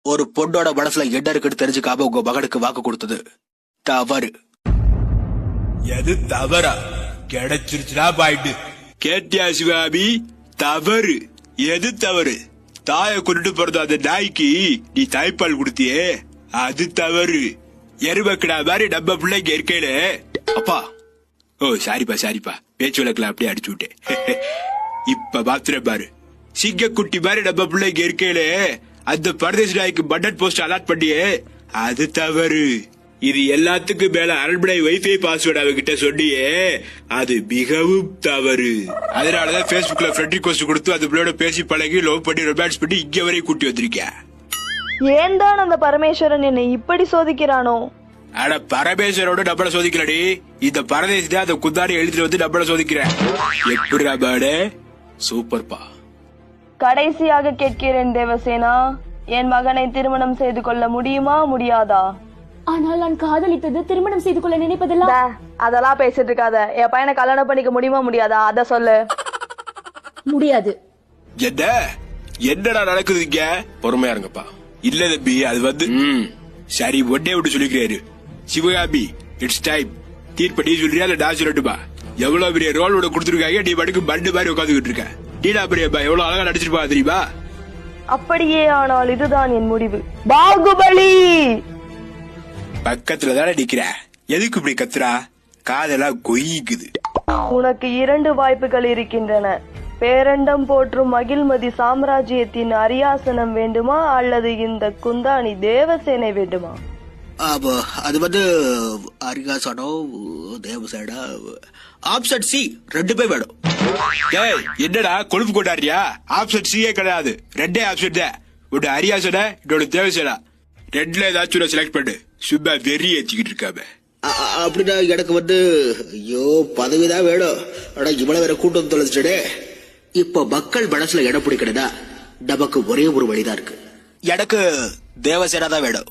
ஒரு பொண்ணோட மனசுல என்ன இருக்குன்னு தெரிஞ்சுக்காம உங்க மகனுக்கு வாக்கு கொடுத்தது தவறு. எது தவறா? கிடைச்சிருச்சுனா பாயிட்டு. கேட்டியா சிவாபி? தவறு. எது தவறு? தாய கொண்டுட்டு போறது அந்த நாய்க்கு நீ தாய்ப்பால் கொடுத்தியே, அது தவறு. எருமக்கடா மாதிரி நம்ம பிள்ளைங்க இருக்கையில. அப்பா, ஓ சாரிப்பா பேச்சு விளக்கல அப்படியே அடிச்சு விட்டேன். இப்ப பாத்துற பாரு, சிங்கக்குட்டி மாதிரி நம்ம பிள்ளைங்க இருக்கையில அந்த பரதேசி நாய்க்கு பட்டன் போஸ்ட் அலாட் பண்ணியே, அது தவறு. இது எல்லாத்துக்கும் மேல அரண்மனை வைஃபை பாஸ்வேர்டு அவகிட்ட சொன்னியே, அது மிகவும் தவறு. அதனாலதான் பேஸ்புக்ல ஃப்ரெண்ட் ரிக்வெஸ்ட் கொடுத்து அந்த பிள்ளையோட பேசி பழகி லவ் பண்ணி ரொமான்ஸ் பண்ணி இங்க வரையும் கூட்டி வந்திருக்கேன். ஏன் தான் அந்த பரமேஸ்வரன் என்னை இப்படி சோதிக்கிறானோ? ஆனா பரமேஸ்வரோட நம்மள சோதிக்கலடி, இந்த பரதேசி தான் அந்த குந்தாடி எழுதிட்டு வந்து நம்மள சோதிக்கிறேன். எப்படிடா பாடு? சூப்பர்பா. கடைசியாக கேட்கிறேன் தேவசேனா, என் மகனை திருமணம் செய்து கொள்ள முடியுமா முடியாதா? ஆனால் நான் காதலித்தது திருமணம் செய்து கொள்ள நினைப்பதெல்லாம். அதெல்லாம் பேசிட்டு இருக்காத. என் பையனை கல்யாணம் பண்ணிக்க முடியுமா முடியாதா அத சொல்லு. முடியாது. என்னடா நடக்குது இங்க? பொறுமையா இருங்கப்பா. இல்ல தம்பி, அது வந்து சரி ஒன்னே விட்டு சொல்லிக்கிறாரு. சிவகாபி, இட்ஸ் டைம். தீர்ப்படி சொல்றியா இல்ல நான் சொல்லட்டுமா? எவ்வளவு பெரிய ரோல் விட கொடுத்துருக்காங்க, நீ படுக்கு பண்டு மாதிரி உட்காந்துக்கிட்டு இருக்க. நீடா பெரியப்பா எவ்வளவு அழகா நடிச்சிருப்பா தெரியுமா? அப்படியே ஆனால் இதுதான் என் முடிவு. பாகுபலி பக்கத்துல தானே நிக்கிற, எதுக்கு இப்படி கத்துறா? காதெல்லாம் கொய்க்குது. உனக்கு 2 வாய்ப்புகள் இருக்கின்றன. பேரண்டம் போற்றும் மகிழ்மதி சாம்ராஜ்யத்தின் அரியாசனம் வேண்டுமா அல்லது இந்த குந்தாணி தேவசேனை வேண்டுமா? அது வந்து அரிகாசனோ தேவசேனா, ஆப்ஷன் சி 2 பேர் வேணும். என்னடா கொழுப்பு கொண்டாடுறியா? ஆப்ஷன் சியே கிடையாது, 2 ஆப்ஷன் தான். ஒன்னு அரியாசனா, இன்னொரு தேவசேனா. 2ல ஏதாச்சும் செலக்ட் பண்ணு. சும்மா வெறி ஏத்திக்கிட்டு இருக்காம. அப்படின்னா எனக்கு வந்து ஐயோ பதவிதான் வேணும். ஆனா இவ்வளவு வேற கூட்டம் தொலைச்சிட்டே. இப்ப மக்கள் மனசுல இடம் பிடிக்கணும்னா நமக்கு ஒரே ஒரு வழிதான் இருக்கு. எனக்கு தேவசேனா தான் வேணும்.